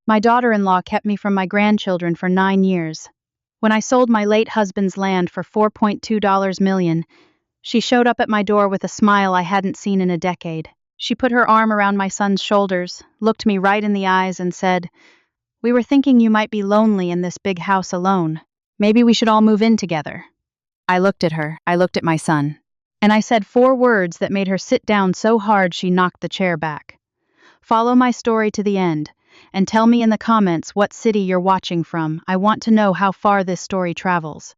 My daughter-in-law kept me from my grandchildren for 9 years. When I sold my late husband's land for $4.2 million, she showed up at my door with a smile I hadn't seen in a decade. She put her arm around my son's shoulders, looked me right in the eyes, and said, "We were thinking you might be lonely in this big house alone. Maybe we should all move in together." I looked at her, I looked at my son, and I said 4 words that made her sit down so hard she knocked the chair back. Follow my story to the end, and tell me in the comments what city you're watching from. I want to know how far this story travels.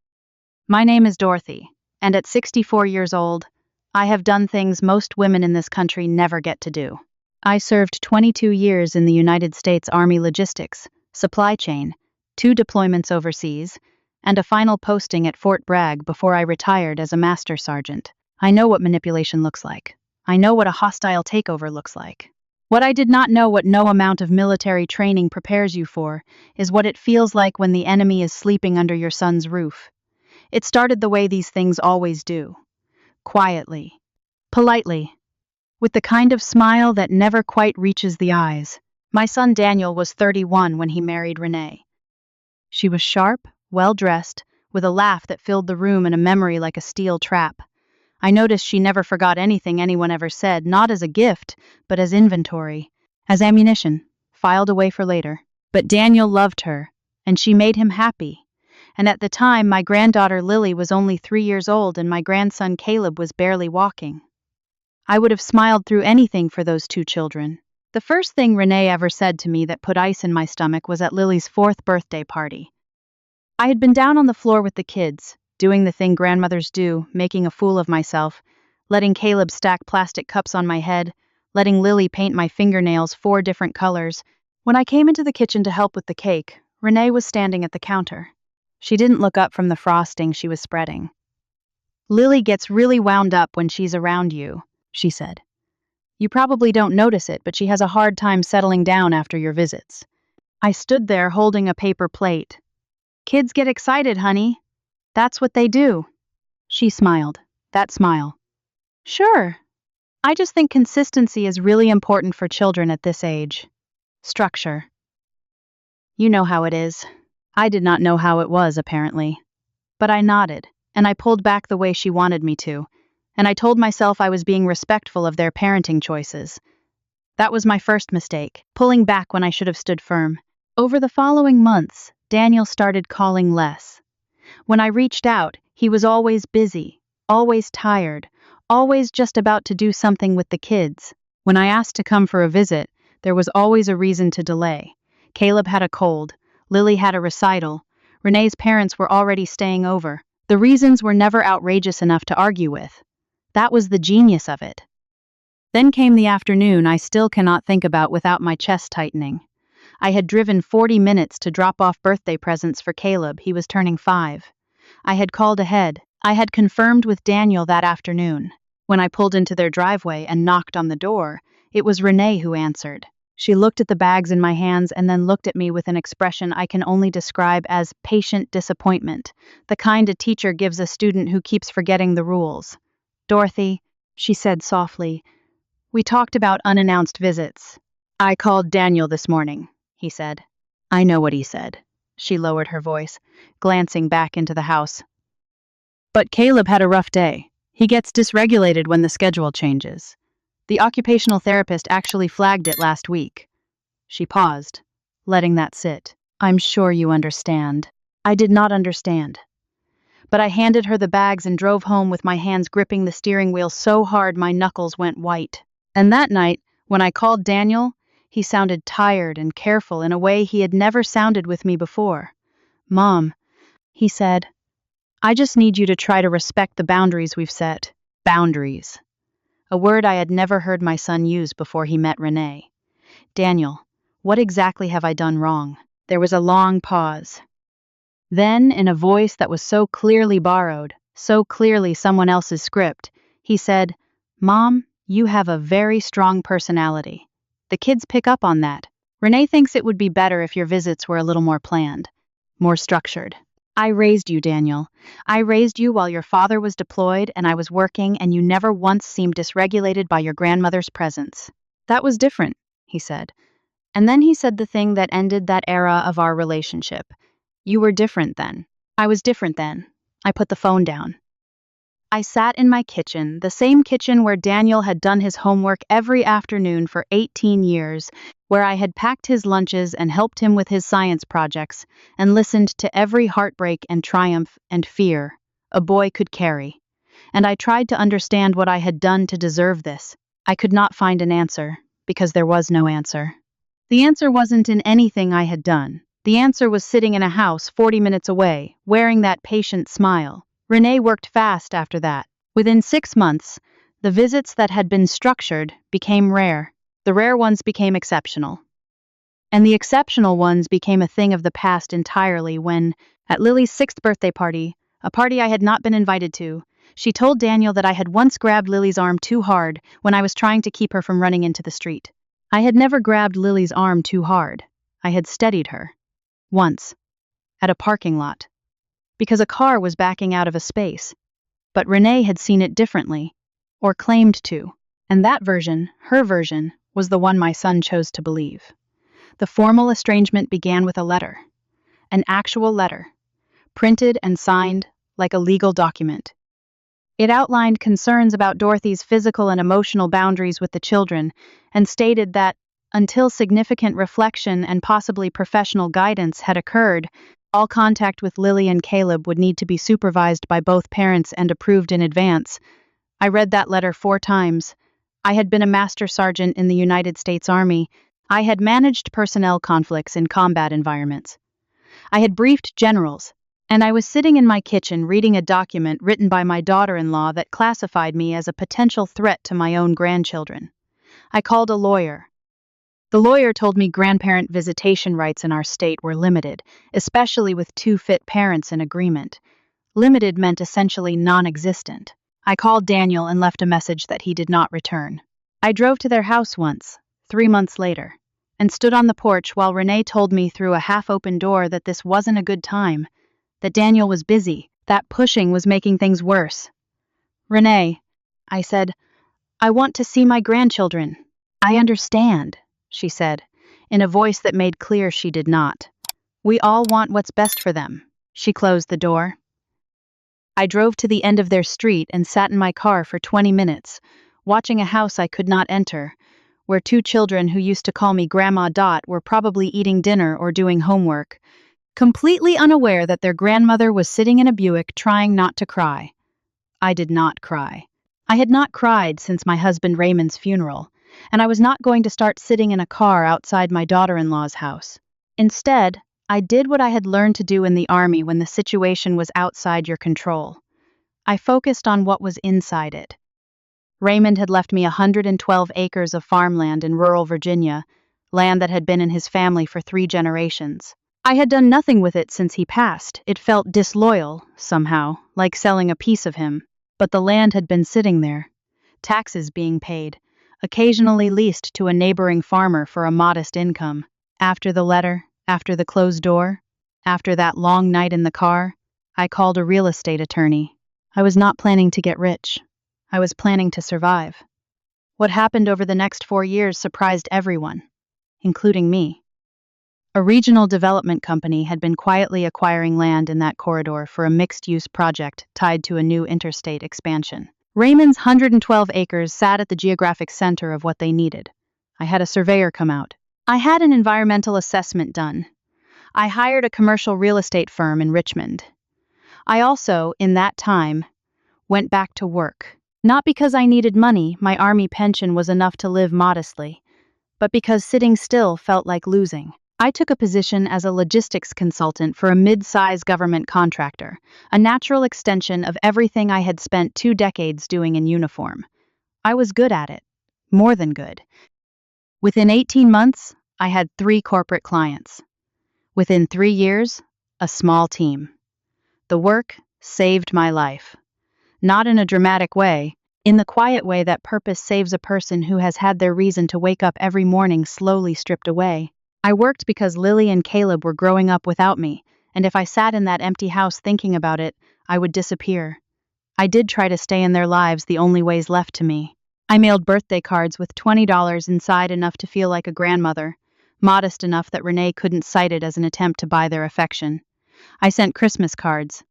My name is Dorothy, and at 64 years old, I have done things most women in this country never get to do. I served 22 years in the United States Army Logistics, Supply Chain, 2 deployments overseas, and a final posting at Fort Bragg before I retired as a Master Sergeant. I know what manipulation looks like. I know what a hostile takeover looks like. What I did not know, what no amount of military training prepares you for, is what it feels like when the enemy is sleeping under your son's roof. It started the way these things always do. Quietly. Politely. With the kind of smile that never quite reaches the eyes. My son Daniel was 31 when he married Renee. She was sharp, well-dressed, with a laugh that filled the room and a memory like a steel trap. I noticed she never forgot anything anyone ever said, not as a gift, but as inventory, as ammunition, filed away for later. But Daniel loved her, and she made him happy. And at the time, my granddaughter Lily was only 3 years old and my grandson Caleb was barely walking. I would have smiled through anything for those 2 children. The first thing Renee ever said to me that put ice in my stomach was at Lily's 4th birthday party. I had been down on the floor with the kids, doing the thing grandmothers do, making a fool of myself, letting Caleb stack plastic cups on my head, letting Lily paint my fingernails 4 different colors. When I came into the kitchen to help with the cake, Renee was standing at the counter. She didn't look up from the frosting she was spreading. "Lily gets really wound up when she's around you," she said. "You probably don't notice it, but she has a hard time settling down after your visits." I stood there holding a paper plate. "Kids get excited, honey. That's what they do." She smiled. That smile. "Sure. I just think consistency is really important for children at this age. Structure. You know how it is." I did not know how it was, apparently. But I nodded, and I pulled back the way she wanted me to, and I told myself I was being respectful of their parenting choices. That was my first mistake, pulling back when I should have stood firm. Over the following months, Daniel started calling less. When I reached out, he was always busy, always tired, always just about to do something with the kids. When I asked to come for a visit, there was always a reason to delay. Caleb had a cold, Lily had a recital, Renee's parents were already staying over. The reasons were never outrageous enough to argue with. That was the genius of it. Then came the afternoon I still cannot think about without my chest tightening. I had driven 40 minutes to drop off birthday presents for Caleb. He was turning 5. I had called ahead. I had confirmed with Daniel that afternoon. When I pulled into their driveway and knocked on the door, it was Renee who answered. She looked at the bags in my hands and then looked at me with an expression I can only describe as patient disappointment, the kind a teacher gives a student who keeps forgetting the rules. "Dorothy," she said softly, "we talked about unannounced visits." "I called Daniel this morning," he said. "I know what he said." She lowered her voice, glancing back into the house. "But Caleb had a rough day. He gets dysregulated when the schedule changes. The occupational therapist actually flagged it last week." She paused, letting that sit. "I'm sure you understand." I did not understand. But I handed her the bags and drove home with my hands gripping the steering wheel so hard my knuckles went white. And that night, when I called Daniel, he sounded tired and careful in a way he had never sounded with me before. "Mom," he said, "I just need you to try to respect the boundaries we've set." Boundaries. A word I had never heard my son use before he met Renee. "Daniel, what exactly have I done wrong?" There was a long pause. Then, in a voice that was so clearly borrowed, so clearly someone else's script, he said, "Mom, you have a very strong personality. The kids pick up on that. Renee thinks it would be better if your visits were a little more planned, more structured. I raised you, Daniel. I raised you while your father was deployed and I was working, and you never once seemed dysregulated by your grandmother's presence." "That was different," he said. And then he said the thing that ended that era of our relationship. You were different then. I was different then. I put the phone down. I sat in my kitchen, the same kitchen where Daniel had done his homework every afternoon for 18 years, where I had packed his lunches and helped him with his science projects, and listened to every heartbreak and triumph and fear a boy could carry. And I tried to understand what I had done to deserve this. I could not find an answer, because there was no answer. The answer wasn't in anything I had done. The answer was sitting in a house 40 minutes away, wearing that patient smile. Renee worked fast after that. Within 6 months, the visits that had been structured became rare. The rare ones became exceptional. And the exceptional ones became a thing of the past entirely when, at Lily's 6th birthday party, a party I had not been invited to, she told Daniel that I had once grabbed Lily's arm too hard when I was trying to keep her from running into the street. I had never grabbed Lily's arm too hard. I had steadied her. Once. At a parking lot. Because a car was backing out of a space. But Renee had seen it differently. Or claimed to. And that version, her version, was the one my son chose to believe. The formal estrangement began with a letter. An actual letter. Printed and signed like a legal document. It outlined concerns about Dorothy's physical and emotional boundaries with the children, and stated that, until significant reflection and possibly professional guidance had occurred, all contact with Lily and Caleb would need to be supervised by both parents and approved in advance. I read that letter 4 times. I had been a master sergeant in the United States Army. I had managed personnel conflicts in combat environments. I had briefed generals, and I was sitting in my kitchen reading a document written by my daughter-in-law that classified me as a potential threat to my own grandchildren. I called a lawyer. The lawyer told me grandparent visitation rights in our state were limited, especially with 2 fit parents in agreement. Limited meant essentially non-existent. I called Daniel and left a message that he did not return. I drove to their house once, 3 months later, and stood on the porch while Renee told me through a half-open door that this wasn't a good time, that Daniel was busy, that pushing was making things worse. Renee, I said, I want to see my grandchildren. I understand, she said, in a voice that made clear she did not. We all want what's best for them. She closed the door. I drove to the end of their street and sat in my car for 20 minutes, watching a house I could not enter, where 2 children who used to call me Grandma Dot were probably eating dinner or doing homework, completely unaware that their grandmother was sitting in a Buick trying not to cry. I did not cry. I had not cried since my husband Raymond's funeral, and I was not going to start sitting in a car outside my daughter-in-law's house. Instead, I did what I had learned to do in the Army when the situation was outside your control. I focused on what was inside it. Raymond had left me 112 acres of farmland in rural Virginia, land that had been in his family for 3 generations. I had done nothing with it since he passed. It felt disloyal, somehow, like selling a piece of him. But the land had been sitting there, taxes being paid, occasionally leased to a neighboring farmer for a modest income. After the letter, after the closed door, after that long night in the car, I called a real estate attorney. I was not planning to get rich. I was planning to survive. What happened over the next 4 years surprised everyone, including me. A regional development company had been quietly acquiring land in that corridor for a mixed-use project tied to a new interstate expansion. Raymond's 112 acres sat at the geographic center of what they needed. I had a surveyor come out. I had an environmental assessment done. I hired a commercial real estate firm in Richmond. I also, in that time, went back to work. Not because I needed money, my Army pension was enough to live modestly, but because sitting still felt like losing. I took a position as a logistics consultant for a mid-size government contractor, a natural extension of everything I had spent 2 decades doing in uniform. I was good at it. More than good. Within 18 months, I had 3 corporate clients. Within 3 years, a small team. The work saved my life. Not in a dramatic way, in the quiet way that purpose saves a person who has had their reason to wake up every morning slowly stripped away. I worked because Lily and Caleb were growing up without me, and if I sat in that empty house thinking about it, I would disappear. I did try to stay in their lives the only ways left to me. I mailed birthday cards with $20 inside, enough to feel like a grandmother, modest enough that Renee couldn't cite it as an attempt to buy their affection. I sent Christmas cards.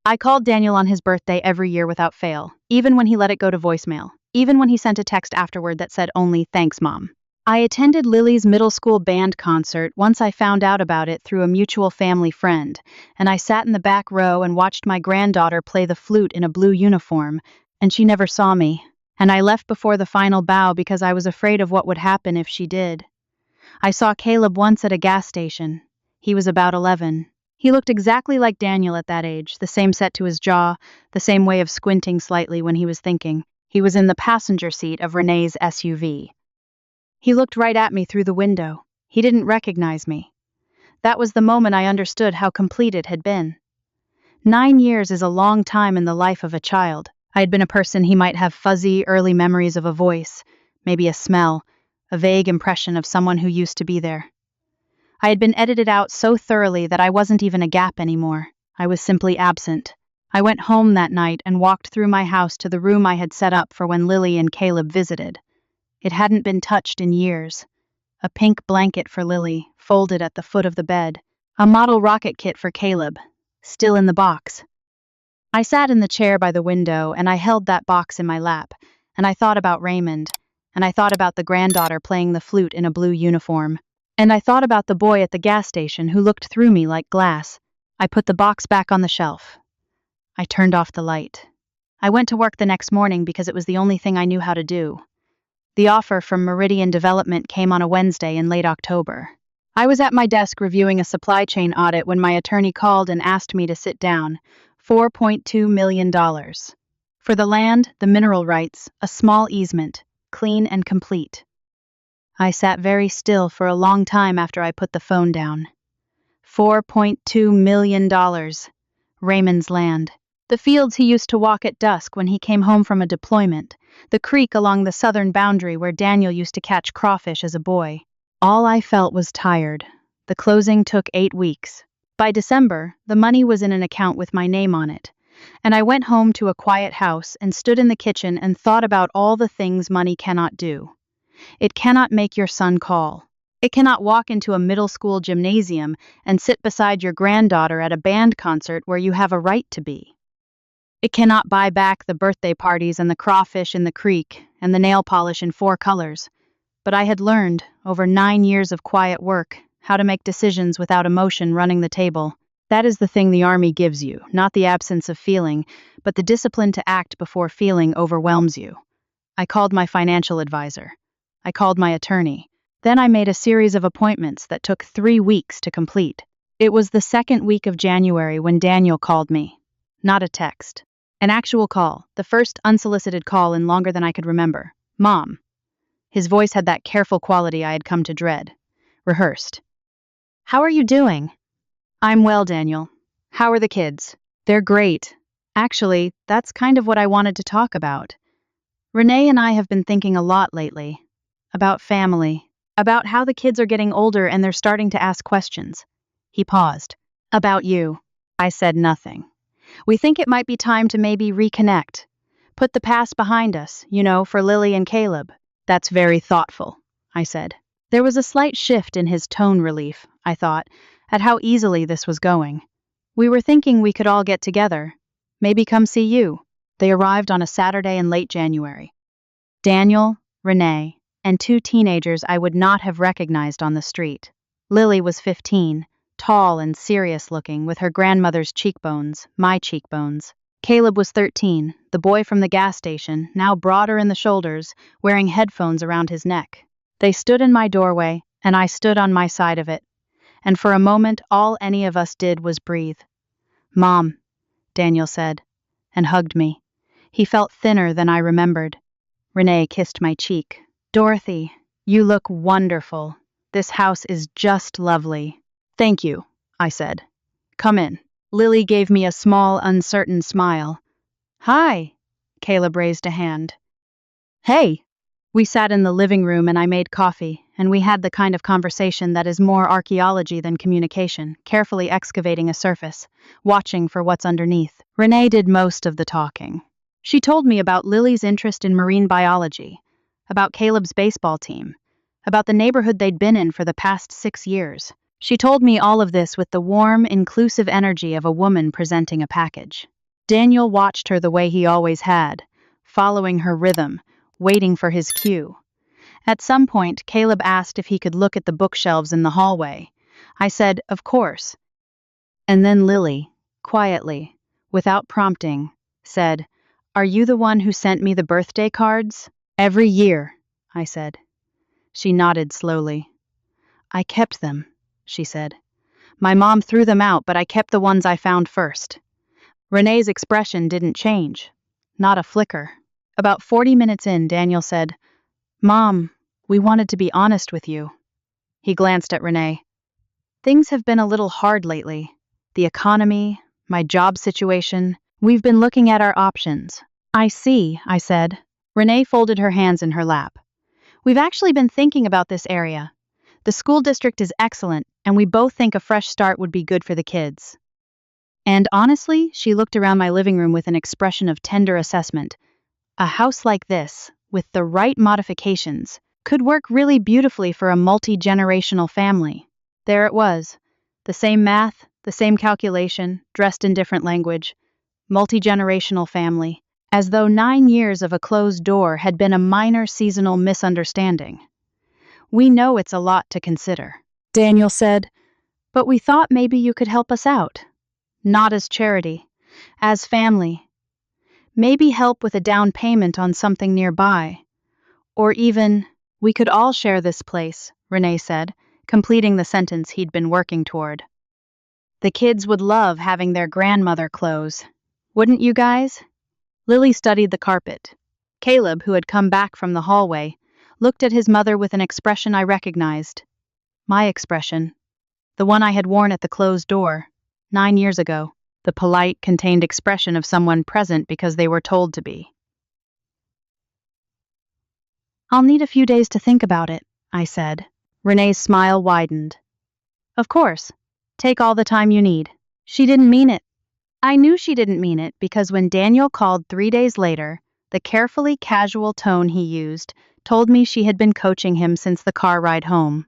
I called Daniel on his birthday every year without fail, even when he let it go to voicemail, even when he sent a text afterward that said only "Thanks, Mom." I attended Lily's middle school band concert once I found out about it through a mutual family friend, and I sat in the back row and watched my granddaughter play the flute in a blue uniform, and she never saw me. And I left before the final bow because I was afraid of what would happen if she did. I saw Caleb once at a gas station. He was about 11. He looked exactly like Daniel at that age, the same set to his jaw, the same way of squinting slightly when he was thinking. He was in the passenger seat of Renee's SUV. He looked right at me through the window. He didn't recognize me. That was the moment I understood how complete it had been. 9 years is a long time in the life of a child. I had been a person he might have fuzzy, early memories of a voice, maybe a smell, a vague impression of someone who used to be there. I had been edited out so thoroughly that I wasn't even a gap anymore. I was simply absent. I went home that night and walked through my house to the room I had set up for when Lily and Caleb visited. It hadn't been touched in years. A pink blanket for Lily, folded at the foot of the bed. A model rocket kit for Caleb, still in the box. I sat in the chair by the window and I held that box in my lap, and I thought about Raymond, and I thought about the granddaughter playing the flute in a blue uniform, and I thought about the boy at the gas station who looked through me like glass. I put the box back on the shelf. I turned off the light. I went to work the next morning because it was the only thing I knew how to do. The offer from Meridian Development came on a Wednesday in late October. I was at my desk reviewing a supply chain audit when my attorney called and asked me to sit down. $4.2 million. For the land, the mineral rights, a small easement, clean and complete. I sat very still for a long time after I put the phone down. $4.2 million. Raymond's land. The fields he used to walk at dusk when he came home from a deployment. The creek along the southern boundary where Daniel used to catch crawfish as a boy. All I felt was tired. The closing took 8 weeks. By December, the money was in an account with my name on it, and I went home to a quiet house and stood in the kitchen and thought about all the things money cannot do. It cannot make your son call. It cannot walk into a middle school gymnasium and sit beside your granddaughter at a band concert where you have a right to be. It cannot buy back the birthday parties and the crawfish in the creek and the nail polish in 4 colors. But I had learned, over 9 years of quiet work, how to make decisions without emotion running the table. That is the thing the Army gives you, not the absence of feeling, but the discipline to act before feeling overwhelms you. I called my financial advisor. I called my attorney. Then I made a series of appointments that took 3 weeks to complete. It was the second week of January when Daniel called me. Not a text. An actual call, the first unsolicited call in longer than I could remember. Mom. His voice had that careful quality I had come to dread. Rehearsed. How are you doing? I'm well, Daniel. How are the kids? They're great. Actually, that's kind of what I wanted to talk about. Renee and I have been thinking a lot lately. About family. About how the kids are getting older and they're starting to ask questions. He paused. About you. I said nothing. We think it might be time to maybe reconnect. Put the past behind us, for Lily and Caleb. That's very thoughtful, I said. There was a slight shift in his tone relief, I thought, at how easily this was going. We were thinking we could all get together. Maybe come see you. They arrived on a Saturday in late January. Daniel, Renee, and 2 teenagers I would not have recognized on the street. Lily was 15, tall and serious-looking, with her grandmother's cheekbones, my cheekbones. Caleb was 13, the boy from the gas station, now broader in the shoulders, wearing headphones around his neck. They stood in my doorway, and I stood on my side of it. And for a moment, all any of us did was breathe. Mom, Daniel said, and hugged me. He felt thinner than I remembered. Renee kissed my cheek. Dorothy, you look wonderful. This house is just lovely. Thank you, I said. Come in. Lily gave me a small, uncertain smile. Hi, Caleb raised a hand. Hey. We sat in the living room and I made coffee, and we had the kind of conversation that is more archaeology than communication, carefully excavating a surface, watching for what's underneath. Renee did most of the talking. She told me about Lily's interest in marine biology, about Caleb's baseball team, about the neighborhood they'd been in for the past 6 years. She told me all of this with the warm, inclusive energy of a woman presenting a package. Daniel watched her the way he always had, following her rhythm, waiting for his cue. At some point, Caleb asked if he could look at the bookshelves in the hallway. I said, of course. And then Lily, quietly, without prompting, said, "Are you the one who sent me the birthday cards?" "Every year," I said. She nodded slowly. "I kept them," she said. "My mom threw them out, but I kept the ones I found first." Renee's expression didn't change. Not a flicker. About 40 minutes in, Daniel said, "Mom, we wanted to be honest with you." He glanced at Renee. "Things have been a little hard lately. The economy, my job situation. We've been looking at our options." "I see," I said. Renee folded her hands in her lap. "We've actually been thinking about this area. The school district is excellent, and we both think a fresh start would be good for the kids." And honestly, she looked around my living room with an expression of tender assessment. A house like this, with the right modifications, could work really beautifully for a multi-generational family. There it was. The same math, the same calculation, dressed in different language. Multi-generational family. As though 9 years of a closed door had been a minor seasonal misunderstanding. "We know it's a lot to consider," Daniel said, "but we thought maybe you could help us out. Not as charity, as family. Maybe help with a down payment on something nearby. Or even, we could all share this place," Renee said, completing the sentence he'd been working toward. "The kids would love having their grandmother clothes. Wouldn't you guys?" Lily studied the carpet. Caleb, who had come back from the hallway, looked at his mother with an expression I recognized. My expression. The one I had worn at the closed door, 9 years ago. The polite, contained expression of someone present because they were told to be. "I'll need a few days to think about it," I said. Renee's smile widened. "Of course. Take all the time you need." She didn't mean it. I knew she didn't mean it because when Daniel called 3 days later, the carefully casual tone he used told me she had been coaching him since the car ride home.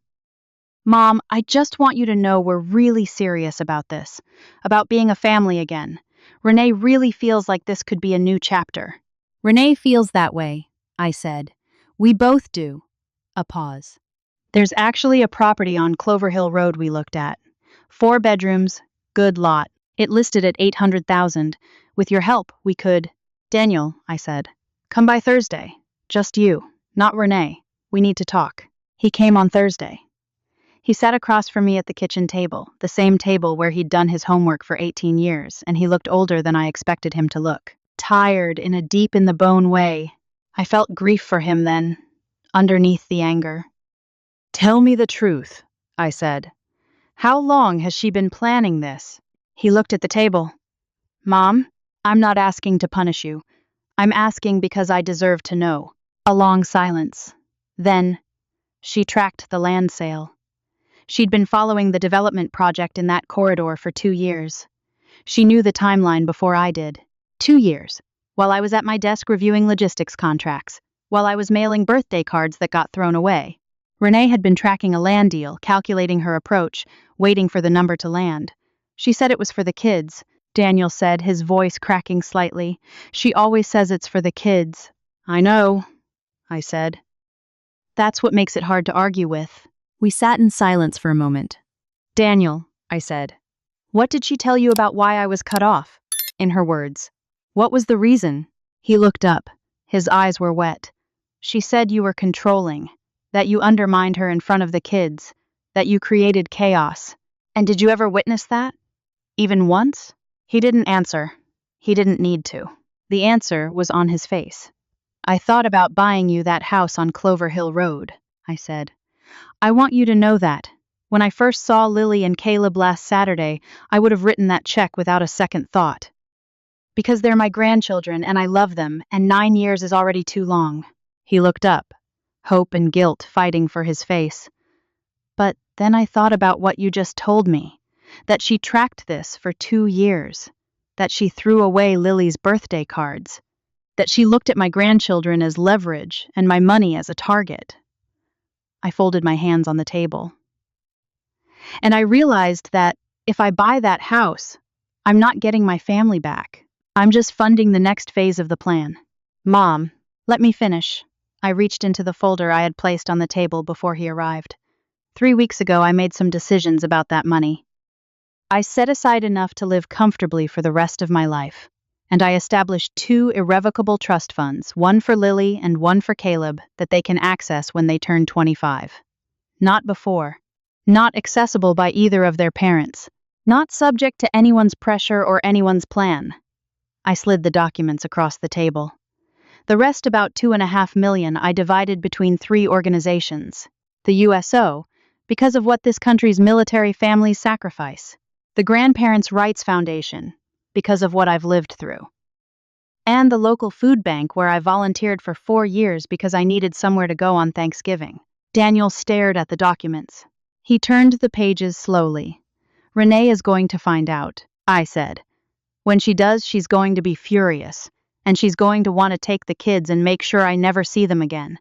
"Mom, I just want you to know we're really serious about this, about being a family again. Renee really feels like this could be a new chapter." "Renee feels that way," I said. "We both do." A pause. "There's actually a property on Clover Hill Road we looked at. 4 bedrooms, good lot. It listed at $800,000. With your help, we could—" "Daniel," I said, "come by Thursday. Just you, not Renee. We need to talk." He came on Thursday. He sat across from me at the kitchen table, the same table where he'd done his homework for 18 years, and he looked older than I expected him to look. Tired in a deep-in-the-bone way. I felt grief for him then, underneath the anger. "Tell me the truth," I said. "How long has she been planning this?" He looked at the table. "Mom, I'm not asking to punish you. I'm asking because I deserve to know." A long silence. Then, she tracked the land sale. She'd been following the development project in that corridor for 2 years. She knew the timeline before I did. 2 years. While I was at my desk reviewing logistics contracts. While I was mailing birthday cards that got thrown away. Renee had been tracking a land deal, calculating her approach, waiting for the number to land. She said it was for the kids, Daniel said, his voice cracking slightly. "She always says it's for the kids." "I know," I said. "That's what makes it hard to argue with." We sat in silence for a moment. "Daniel," I said, "what did she tell you about why I was cut off?" In her words. "What was the reason?" He looked up. His eyes were wet. "She said you were controlling, that you undermined her in front of the kids, that you created chaos. And did you ever witness that? Even once?" He didn't answer. He didn't need to. The answer was on his face. "I thought about buying you that house on Clover Hill Road," I said. "I want you to know that. When I first saw Lily and Caleb last Saturday, I would have written that check without a second thought. Because they're my grandchildren and I love them, and 9 years is already too long." He looked up, hope and guilt fighting for his face. "But then I thought about what you just told me, that she tracked this for 2 years, that she threw away Lily's birthday cards, that she looked at my grandchildren as leverage and my money as a target." I folded my hands on the table. And I realized that if I buy that house, I'm not getting my family back. I'm just funding the next phase of the plan. Mom, let me finish. I reached into the folder I had placed on the table before he arrived. 3 weeks ago, I made some decisions about that money. I set aside enough to live comfortably for the rest of my life, and I established 2 irrevocable trust funds, one for Lily and one for Caleb, that they can access when they turn 25. Not before. Not accessible by either of their parents. Not subject to anyone's pressure or anyone's plan. I slid the documents across the table. The rest, about $2.5 million, I divided between 3 organizations. The USO, because of what this country's military families sacrifice. The Grandparents' Rights Foundation, because of what I've lived through. And the local food bank where I volunteered for 4 years because I needed somewhere to go on Thanksgiving. Daniel stared at the documents. He turned the pages slowly. Renee is going to find out, I said. When she does, she's going to be furious, and she's going to want to take the kids and make sure I never see them again.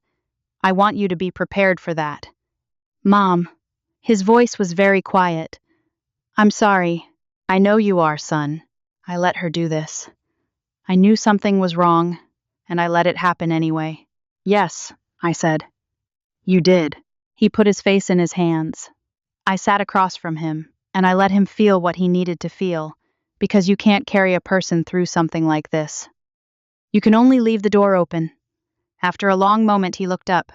I want you to be prepared for that. Mom. His voice was very quiet. I'm sorry. I know you are, son. I let her do this. I knew something was wrong, and I let it happen anyway. Yes, I said. You did. He put his face in his hands. I sat across from him, and I let him feel what he needed to feel, because you can't carry a person through something like this. You can only leave the door open. After a long moment, he looked up.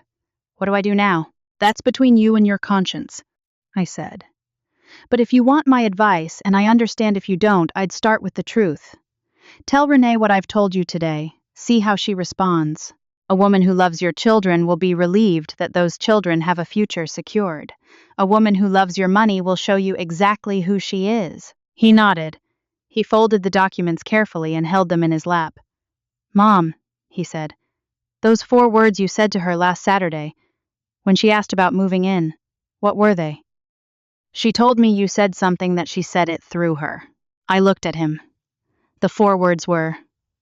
What do I do now? That's between you and your conscience, I said. But if you want my advice, and I understand if you don't, I'd start with the truth. Tell Renee what I've told you today. See how she responds. A woman who loves your children will be relieved that those children have a future secured. A woman who loves your money will show you exactly who she is. He nodded. He folded the documents carefully and held them in his lap. Mom, he said, those 4 words you said to her last Saturday, when she asked about moving in, what were they? She told me you said something that she said it through her. I looked at him. The 4 words were,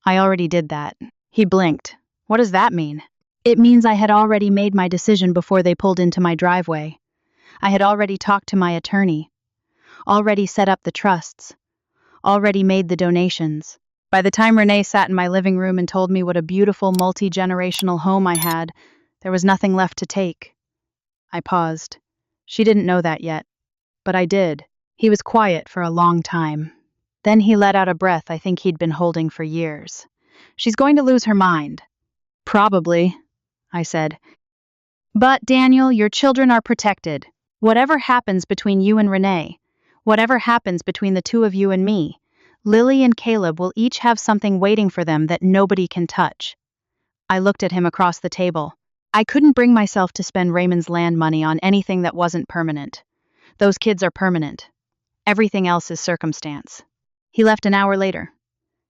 I already did that. He blinked. What does that mean? It means I had already made my decision before they pulled into my driveway. I had already talked to my attorney. Already set up the trusts. Already made the donations. By the time Renee sat in my living room and told me what a beautiful multi-generational home I had, there was nothing left to take. I paused. She didn't know that yet. But I did. He was quiet for a long time. Then he let out a breath I think he'd been holding for years. She's going to lose her mind. Probably, I said. But, Daniel, your children are protected. Whatever happens between you and Renee, whatever happens between the 2 of you and me, Lily and Caleb will each have something waiting for them that nobody can touch. I looked at him across the table. I couldn't bring myself to spend Raymond's land money on anything that wasn't permanent. Those kids are permanent. Everything else is circumstance. He left an hour later.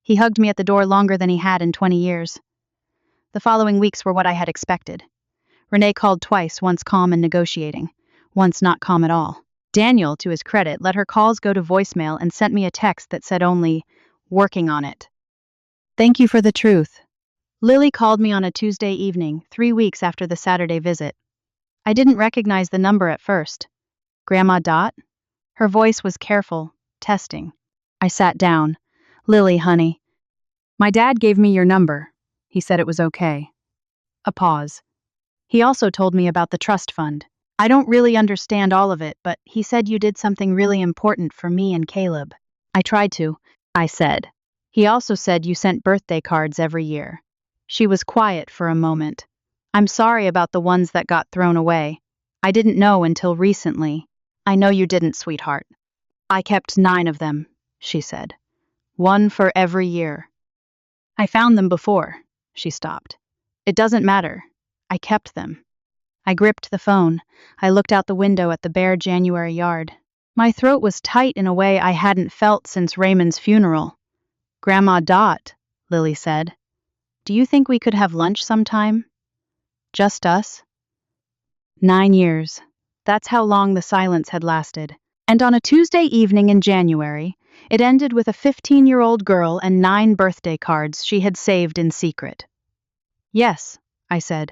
He hugged me at the door longer than he had in 20 years. The following weeks were what I had expected. Renee called twice, once calm and negotiating, once not calm at all. Daniel, to his credit, let her calls go to voicemail and sent me a text that said only, working on it. Thank you for the truth. Lily called me on a Tuesday evening, 3 weeks after the Saturday visit. I didn't recognize the number at first. Grandma Dot? Her voice was careful, testing. I sat down. Lily, honey. My dad gave me your number. He said it was okay. A pause. He also told me about the trust fund. I don't really understand all of it, but he said you did something really important for me and Caleb. I tried to, I said. He also said you sent birthday cards every year. She was quiet for a moment. I'm sorry about the ones that got thrown away. I didn't know until recently. I know you didn't, sweetheart. I kept 9 of them, she said. 1 for every year. I found them before. She stopped. It doesn't matter. I kept them. I gripped the phone. I looked out the window at the bare January yard. My throat was tight in a way I hadn't felt since Raymond's funeral. Grandma Dot, Lily said. Do you think we could have lunch sometime? Just us? 9 years. That's how long the silence had lasted. And on a Tuesday evening in January, it ended with a 15-year-old girl and 9 birthday cards she had saved in secret. Yes, I said.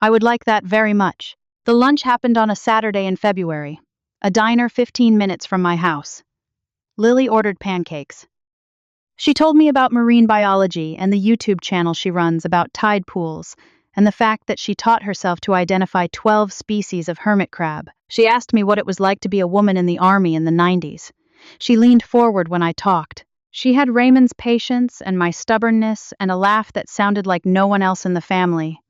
I would like that very much. The lunch happened on a Saturday in February, a diner 15 minutes from my house. Lily ordered pancakes. She told me about marine biology and the YouTube channel she runs about tide pools, and the fact that she taught herself to identify 12 species of hermit crab. She asked me what it was like to be a woman in the army in the 90s. She leaned forward when I talked. She had Raymond's patience and my stubbornness and a laugh that sounded like no one else in the family.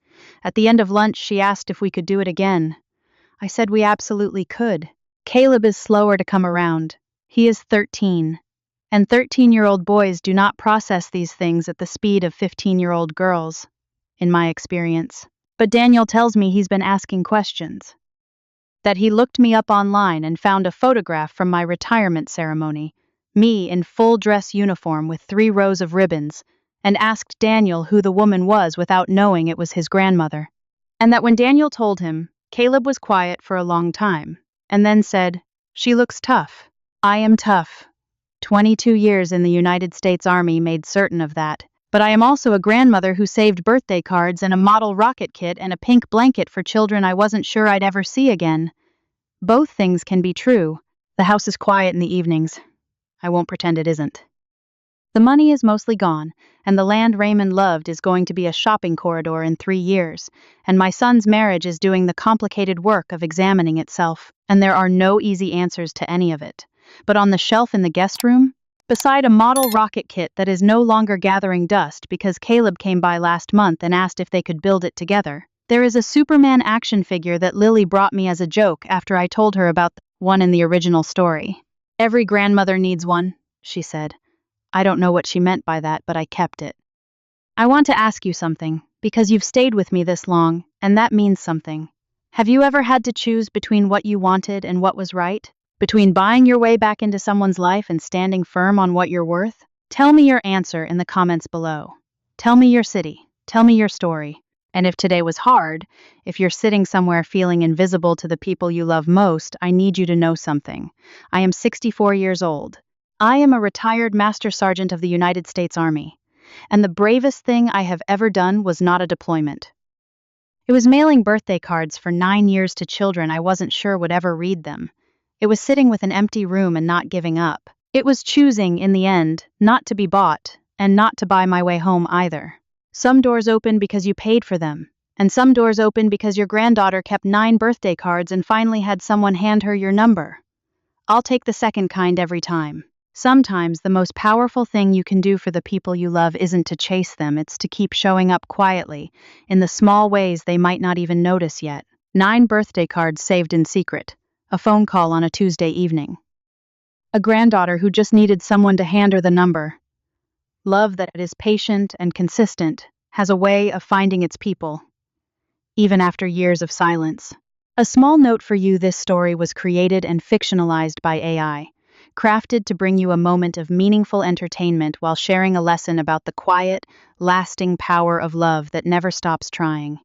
At the end of lunch, she asked if we could do it again. I said we absolutely could. Caleb is slower to come around. He is 13. And 13-year-old boys do not process these things at the speed of 15-year-old girls, in my experience. But Daniel tells me he's been asking questions. That he looked me up online and found a photograph from my retirement ceremony, me in full dress uniform with 3 rows of ribbons, and asked Daniel who the woman was without knowing it was his grandmother. And that when Daniel told him, Caleb was quiet for a long time, and then said, "She looks tough." I am tough. 22 years in the United States Army made certain of that. But I am also a grandmother who saved birthday cards and a model rocket kit and a pink blanket for children I wasn't sure I'd ever see again. Both things can be true. The house is quiet in the evenings. I won't pretend it isn't. The money is mostly gone, and the land Raymond loved is going to be a shopping corridor in 3 years, and my son's marriage is doing the complicated work of examining itself, and there are no easy answers to any of it. But on the shelf in the guest room, beside a model rocket kit that is no longer gathering dust because Caleb came by last month and asked if they could build it together, there is a Superman action figure that Lily brought me as a joke after I told her about the one in the original story. Every grandmother needs one, she said. I don't know what she meant by that, but I kept it. I want to ask you something, because you've stayed with me this long, and that means something. Have you ever had to choose between what you wanted and what was right? Between buying your way back into someone's life and standing firm on what you're worth? Tell me your answer in the comments below. Tell me your city. Tell me your story. And if today was hard, if you're sitting somewhere feeling invisible to the people you love most, I need you to know something. I am 64 years old. I am a retired Master Sergeant of the United States Army. And the bravest thing I have ever done was not a deployment. It was mailing birthday cards for 9 years to children I wasn't sure would ever read them. It was sitting with an empty room and not giving up. It was choosing, in the end, not to be bought, and not to buy my way home either. Some doors open because you paid for them, and some doors open because your granddaughter kept 9 birthday cards and finally had someone hand her your number. I'll take the second kind every time. Sometimes the most powerful thing you can do for the people you love isn't to chase them, it's to keep showing up quietly, in the small ways they might not even notice yet. 9 birthday cards saved in secret. A phone call on a Tuesday evening. A granddaughter who just needed someone to hand her the number. Love that is patient and consistent has a way of finding its people, even after years of silence. A small note for you: this story was created and fictionalized by AI, crafted to bring you a moment of meaningful entertainment while sharing a lesson about the quiet, lasting power of love that never stops trying.